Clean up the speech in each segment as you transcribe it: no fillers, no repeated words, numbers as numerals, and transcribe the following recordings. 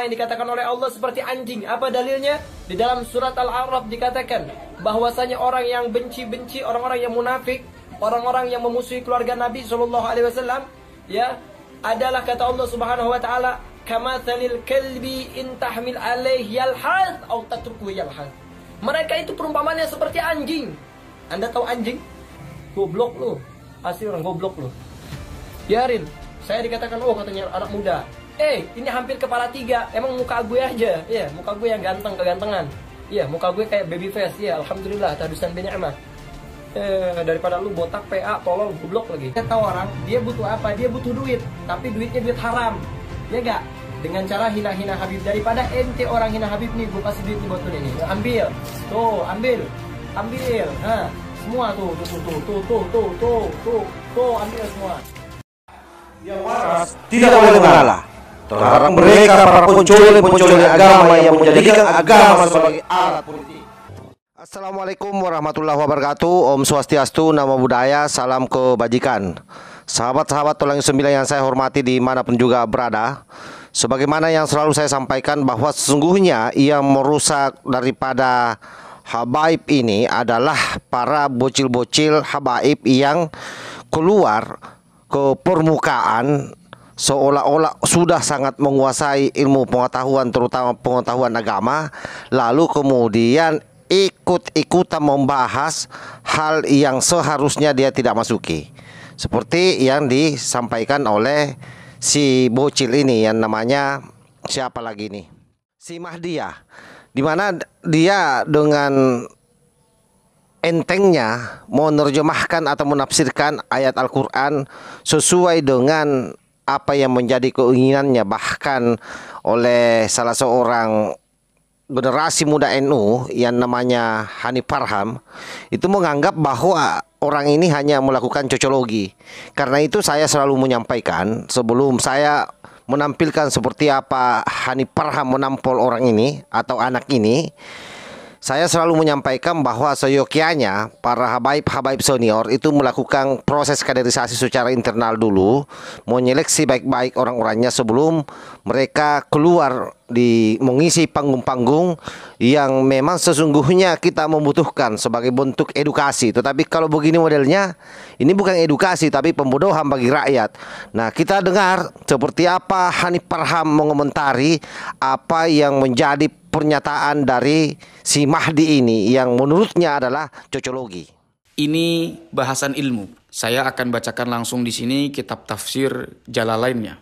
yang dikatakan oleh Allah seperti anjing. Apa dalilnya? Di dalam surat Al-A'raf dikatakan bahwasanya orang yang benci-benci, orang-orang yang munafik, orang-orang yang memusuhi keluarga Nabi SAW, ya, adalah kata Allah Subhanahu wa taala, kamatsalil kalbi in tahmil alaihi yalhaz atau tatrukuhu yalhaz. Mereka itu perumpamannya seperti anjing. Anda tahu anjing? Goblok lu. Asli orang goblok lu. Biarin. Saya dikatakan, oh katanya anak muda. Ini hampir kepala 3. Emang muka gue aja. Iya, muka gue yang ganteng, kegantengan. Iya, muka gue kayak baby face. Iya, alhamdulillah, tadusan bi ni'mah. Daripada lu botak, PA, tolol, goblok lagi. Kita tahu orang, dia butuh apa? Dia butuh duit. Tapi duitnya duit haram. Ya enggak? Dengan cara hina-hina Habib. Daripada ente orang hina Habib nih, gue kasih duit nih buat ini. Ambil. Tuh, ambil. Ambil. Nah, semua tuh, ambil semua. Yang waras tidak boleh mengalah. Terhadap mereka para pencuri agama yang menjadikan agama sebagai alat politik. Assalamualaikum warahmatullahi wabarakatuh. Om Swastiastu, Namo Buddhaya, salam kebajikan. Sahabat-sahabat Tulang 9 yang saya hormati dimanapun juga berada, sebagaimana yang selalu saya sampaikan bahwa sesungguhnya yang merusak daripada habaib ini adalah para bocil-bocil habaib yang keluar ke permukaan seolah-olah sudah sangat menguasai ilmu pengetahuan, terutama pengetahuan agama, lalu kemudian ikut-ikutan membahas hal yang seharusnya dia tidak masuki. Seperti yang disampaikan oleh si bocil ini yang namanya siapa lagi nih? Si Mahdiyah, dimana dia dengan entengnya menerjemahkan atau menafsirkan ayat Al-Quran sesuai dengan apa yang menjadi keinginannya, bahkan oleh salah seorang generasi muda NU yang namanya Hanif Farham itu menganggap bahwa orang ini hanya melakukan cocologi. Karena itu saya selalu menyampaikan sebelum saya menampilkan seperti apa Hanif Farham menampol orang ini atau anak ini, saya selalu menyampaikan bahwa seyogyanya para habaib-habaib senior itu melakukan proses kaderisasi secara internal dulu, menyeleksi baik-baik orang-orangnya sebelum mereka keluar mengisi panggung-panggung yang memang sesungguhnya kita membutuhkan sebagai bentuk edukasi. Tetapi kalau begini modelnya, ini bukan edukasi tapi pembodohan bagi rakyat. Nah, kita dengar seperti apa Hanif Farham mengomentari apa yang menjadi pernyataan dari si Mahdi ini yang menurutnya adalah cocologi. Ini bahasan ilmu. Saya akan bacakan langsung di sini kitab tafsir Jalalainnya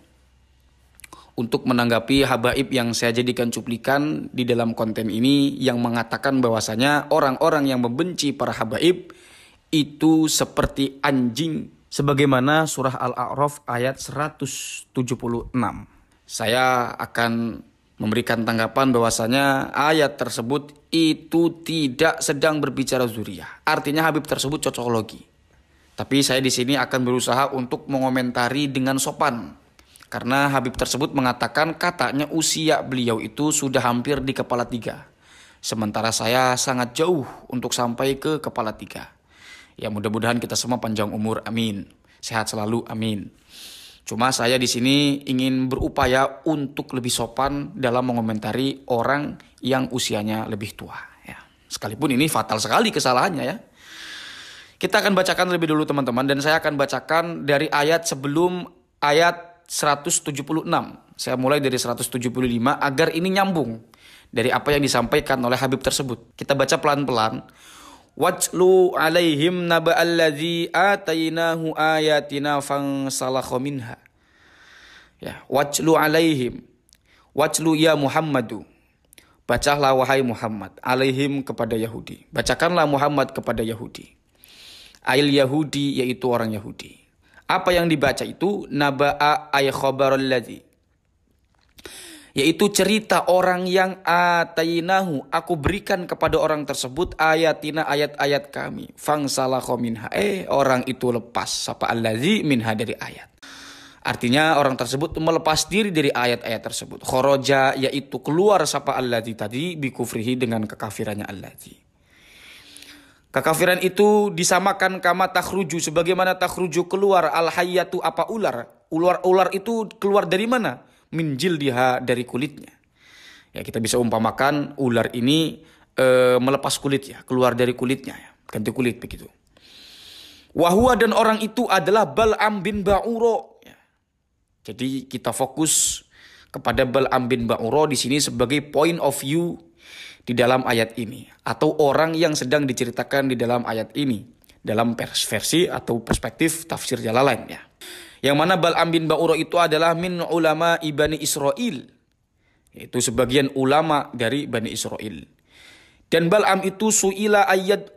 untuk menanggapi habaib yang saya jadikan cuplikan di dalam konten ini yang mengatakan bahwasanya orang-orang yang membenci para habaib itu seperti anjing, sebagaimana surah Al-A'raf ayat 176. Saya akan memberikan tanggapan bahwasanya ayat tersebut itu tidak sedang berbicara zuriyah. Artinya Habib tersebut cocokologi. Tapi saya di sini akan berusaha untuk mengomentari dengan sopan. Karena Habib tersebut mengatakan katanya usia beliau itu sudah hampir di kepala 3. Sementara saya sangat jauh untuk sampai ke kepala 3. Ya mudah-mudahan kita semua panjang umur, amin. Sehat selalu, amin. Cuma saya di sini ingin berupaya untuk lebih sopan dalam mengomentari orang yang usianya lebih tua. Ya. Sekalipun ini fatal sekali kesalahannya ya. Kita akan bacakan lebih dulu teman-teman. Dan saya akan bacakan dari ayat sebelum ayat 176. Saya mulai dari 175 agar ini nyambung dari apa yang disampaikan oleh Habib tersebut. Kita baca pelan-pelan. Wajlu alaihim naba'alladzi atainahu ayatina fansalakha minha. Ya, wajlu alaihim. Wajlu ya Muhammadu. Bacalah wahai Muhammad alaihim kepada Yahudi. Bacakanlah Muhammad kepada Yahudi. Ail Yahudi yaitu orang Yahudi. Apa yang dibaca itu naba'a ay khabarul ladzi, yaitu cerita orang yang atainahu, aku berikan kepada orang tersebut ayatina, ayat-ayat kami, fangsalakha minha, orang itu lepas sapa alladzi minha, dari ayat. Artinya orang tersebut melepas diri dari ayat-ayat tersebut. Kharaja yaitu keluar sapa alladzi tadi bikufrihi dengan kekafirannya alladzi. Kekafiran itu disamakan kama takhruju, sebagaimana takhruju keluar al-hayyatu apa ular. Ular itu keluar dari mana? Min jildiha, dari kulitnya. Ya, kita bisa umpamakan ular ini melepas kulit ya, keluar dari kulitnya ya, ganti kulit begitu. Wahwa dan orang itu adalah Bal'am bin Ba'uro. Ya. Jadi kita fokus kepada Bal'am bin Ba'uro di sini sebagai point of view di dalam ayat ini, atau orang yang sedang diceritakan di dalam ayat ini dalam versi atau perspektif tafsir Jalalain ya. Yang mana Bal'am bin Ba'uro itu adalah min ulama Bani Israel, yaitu sebagian ulama dari Bani Israel. Dan Bal'am itu su'ila ayat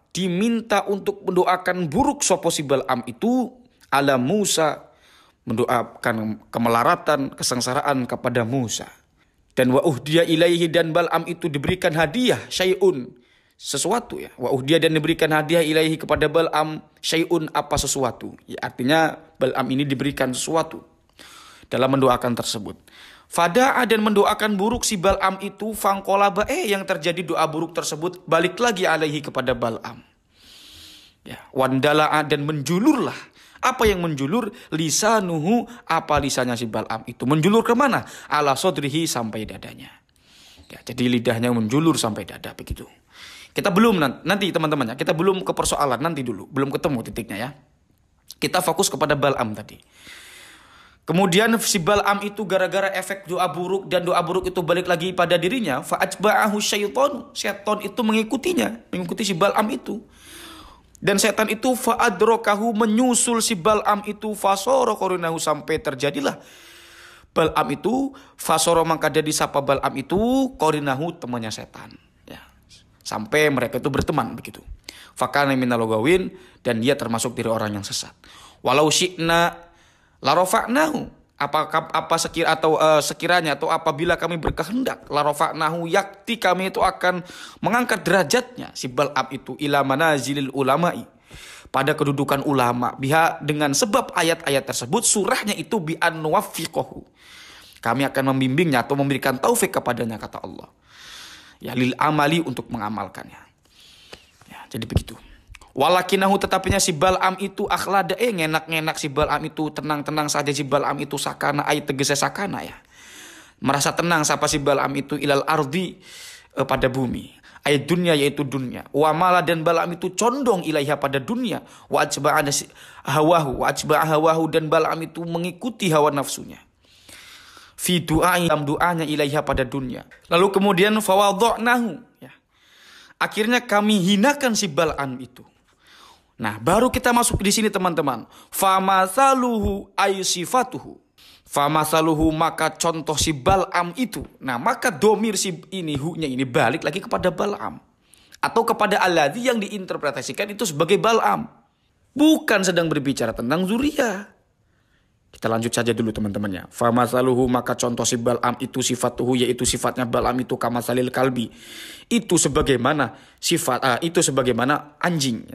diminta untuk mendoakan buruk sopo si Bal'am itu ala Musa, mendoakan kemelaratan, kesengsaraan kepada Musa. Dan wa uhdiya ilaihi, dan Bal'am itu diberikan hadiah syai'un, sesuatu ya. Wa uhdiya, dan diberikan hadiah ilaihi kepada Bal'am syai'un, apa sesuatu. Ya, artinya Bal'am ini diberikan sesuatu dalam mendoakan tersebut. Fada'a, dan mendoakan buruk si Bal'am itu, fangkolaba, yang terjadi doa buruk tersebut balik lagi alaihi kepada Bal'am. Ya, wandala'a, dan menjulurlah. Apa yang menjulur? Lisanuhu, apa lisannya si Bal'am itu menjulur kemana? Ala sodrihi, sampai dadanya. Ya, jadi lidahnya menjulur sampai dada begitu. Kita belum nanti teman-teman ya, kita belum ke persoalan, nanti dulu, belum ketemu titiknya ya. Kita fokus kepada Bal'am tadi. Kemudian si Bal'am itu gara-gara efek doa buruk, dan doa buruk itu balik lagi pada dirinya, fa'ajba'ahu syaiton, setan itu mengikutinya, mengikuti si Bal'am itu. Dan setan itu fa'adrokahu, menyusul si Bal'am itu, fasoro korinahu, sampai terjadilah Bal'am itu, fasoro, maka dia disapa Bal'am itu, korinahu, temannya setan. Ya. Sampai mereka itu berteman begitu. Fakana minal logawin, dan dia termasuk dari orang yang sesat. Walau syi'na larofa'nahu, sekiranya atau apabila kami berkehendak, larofa'nahu, yakti, kami itu akan mengangkat derajatnya si Bal'am itu ila manazilil ulama'i, pada kedudukan ulama, biha, dengan sebab ayat-ayat tersebut, surahnya itu bi an nuwaffiqahu, kami akan membimbingnya atau memberikan taufik kepadanya, kata Allah ya, lil amali, untuk mengamalkannya ya. Jadi begitu. Walakinahu, tetapinya si Bal'am itu akhlada, ngenak-ngenak si Bal'am itu, tenang-tenang saja si Bal'am itu, sakana, tegese sakana ya, merasa tenang siapa si Bal'am itu, ilal ardi, pada bumi, dunia, yaitu dunia. Wa mala, dan Bal'am itu condong ilaiha, pada dunia. Wa ajba'a hawahu, dan Bal'am itu mengikuti hawa nafsunya. Fi du'ai, dalam doanya, ilaiha, pada dunia. Lalu kemudian fawadha'nahu ya, akhirnya kami hinakan si Bal'am itu. Nah, baru kita masuk di sini teman-teman. Famasaluhu aysifatuhu. Famasaluhu, maka contoh si Bal'am itu. Nah, maka domir si ini, hu-nya ini balik lagi kepada Bal'am. Atau kepada alladzi yang diinterpretasikan itu sebagai Bal'am. Bukan sedang berbicara tentang zuriyah. Kita lanjut saja dulu teman-temannya. Famasaluhu, maka contoh si Bal'am itu, sifatuhu, yaitu sifatnya Bal'am itu, kamasalil kalbi, itu sebagaimana sifat, itu sebagaimana anjing.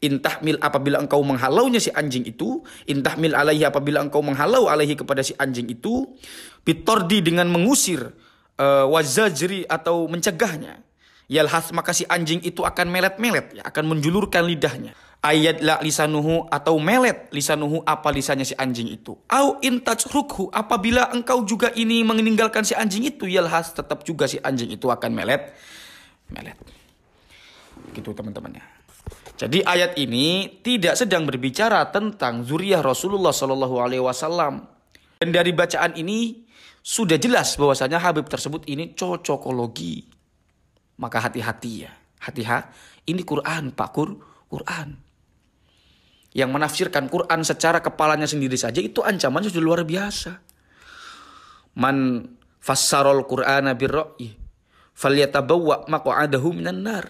Intahmil, apabila engkau menghalaunya si anjing itu, intahmil alaihi, apabila engkau menghalau alaihi, kepada si anjing itu, bitordi, dengan mengusir, wazajri, atau mencegahnya, yalhas, maka si anjing itu akan melet-melet ya, akan menjulurkan lidahnya. Ayat la lisanuhu, atau melet lisanuhu, apa lisannya si anjing itu. Au intajrukhu, apabila engkau juga ini meninggalkan si anjing itu, yalhas, tetap juga si anjing itu akan melet. Gitu teman-temannya. Jadi ayat ini tidak sedang berbicara tentang zuriyah Rasulullah Shallallahu Alaihi Wasallam. Dan dari bacaan ini sudah jelas bahwasanya Habib tersebut ini cocokologi. Maka hati-hati ya, ini Quran, Pak, Quran. Yang menafsirkan Quran secara kepalanya sendiri saja itu ancamannya sudah luar biasa. Man fassarul Qur'ana birra'yi falyatabawwa maq'adahu minan nar.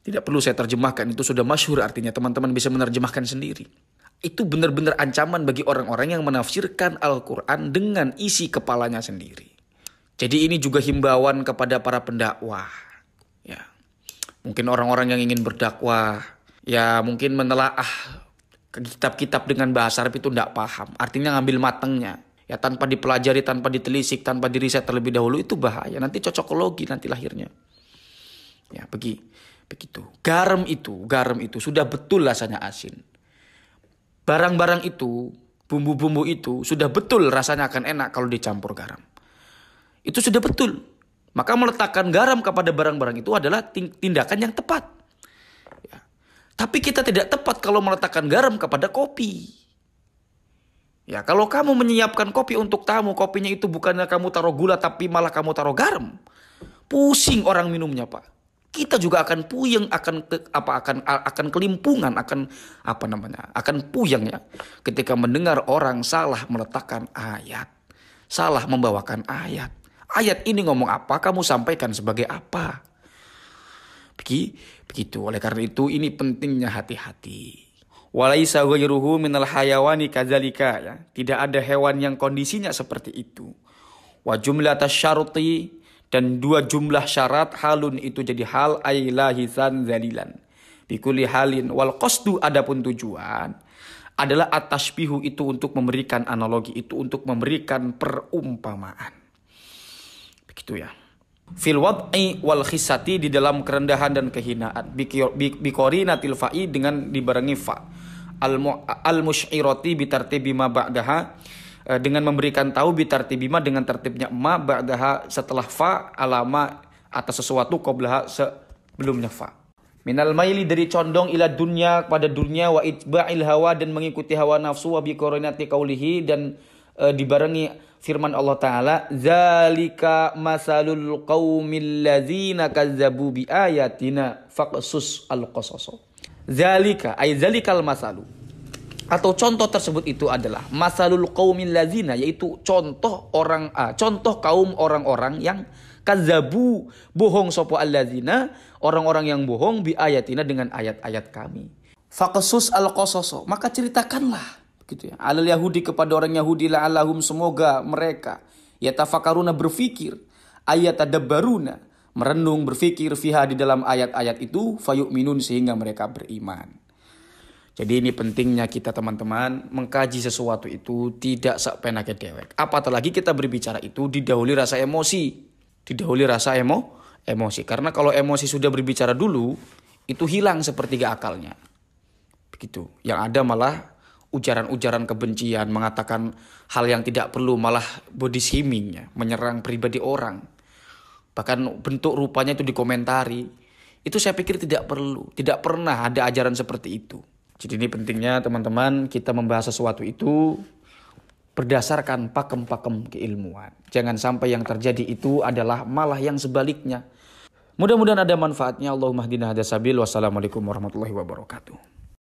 Tidak perlu saya terjemahkan, itu sudah masyhur artinya, teman-teman bisa menerjemahkan sendiri. Itu benar-benar ancaman bagi orang-orang yang menafsirkan Al-Quran dengan isi kepalanya sendiri. Jadi ini juga himbauan kepada para pendakwah. Ya, mungkin orang-orang yang ingin berdakwah, ya mungkin menelaah kitab-kitab dengan bahasa Arab itu tidak paham. Artinya ngambil matengnya. Ya tanpa dipelajari, tanpa ditelisik, tanpa diriset terlebih dahulu, itu bahaya. Nanti cocokologi nanti lahirnya. Ya begitu. Garam itu sudah betul rasanya asin. Barang-barang itu, bumbu-bumbu itu sudah betul rasanya akan enak kalau dicampur garam. itu sudah betul. Maka meletakkan garam kepada barang-barang itu adalah tindakan yang tepat. Ya. Tapi kita tidak tepat kalau meletakkan garam kepada kopi. Ya, kalau kamu menyiapkan kopi untuk tamu, kopinya itu bukannya kamu taruh gula tapi malah kamu taruh garam. Pusing orang minumnya, Pak. Kita juga akan puyeng, akan kelimpungan, akan puyeng ya ketika mendengar orang salah meletakkan ayat, salah membawakan ayat. Ayat ini ngomong apa, kamu sampaikan sebagai apa. Begitu. Oleh karena itu ini pentingnya hati-hati. Walaisa ghairuhu minal hayawani kadzalika ya. Tidak ada hewan yang kondisinya seperti itu. Wa jumlatasy syarti, dan dua jumlah syarat, halun itu jadi hal, ailahisan zalilan. Bikulli halin wal qasdu, adapun tujuan adalah at-tashbihu, itu untuk memberikan analogi, itu untuk memberikan perumpamaan. Begitu ya. Fil wad'i wal khisati, di dalam kerendahan dan kehinaan. Biqorinatil fa'i, dengan dibarengi fa. Al-musy'irati bitartibi ma ba'daha, dengan memberikan tahu bitartibima, dengan tertibnya ma ba'daha, setelah fa, alama atas sesuatu qablaha, sebelumnya fa. Minal maili, dari condong, ila dunya, pada dunia, wa itba'il hawa, dan mengikuti hawa nafsu, wa biqorinati qaulihi, dan dibarengi firman Allah Ta'ala, zalika masalul qaumil ladzina kazzabu bi ayatina faqsus al-qasas. Zalika ay zalikal masalu, atau contoh tersebut itu adalah masalul qaumil ladzina, yaitu contoh kaum orang-orang yang kazzabu, bohong sapa alladzina, orang-orang yang bohong, bi ayatina, dengan ayat-ayat kami. Faqsus al-qasas, maka ceritakanlah, gitu ya, alal Yahudi, kepada orang Yahudi, la'allahum, semoga mereka yatafakaruna, berfikir, ayatadabbaruna, merenung, berfikir, fiha, di dalam ayat-ayat itu, fayu'minun, sehingga mereka beriman. Jadi ini pentingnya kita teman-teman mengkaji sesuatu itu tidak sepenake dewek. Apalagi kita berbicara itu didahului rasa emosi, emosi. Karena kalau emosi sudah berbicara dulu, itu hilang sepertiga akalnya. Begitu. Yang ada malah ujaran-ujaran kebencian, mengatakan hal yang tidak perlu, malah body shaming, menyerang pribadi orang. Bahkan bentuk rupanya itu dikomentari. Itu saya pikir tidak perlu. Tidak pernah ada ajaran seperti itu. Jadi ini pentingnya teman-teman kita membahas sesuatu itu berdasarkan pakem-pakem keilmuan. Jangan sampai yang terjadi itu adalah malah yang sebaliknya. Mudah-mudahan ada manfaatnya. Allahumma hdina hadasabil. Wassalamualaikum warahmatullahi wabarakatuh.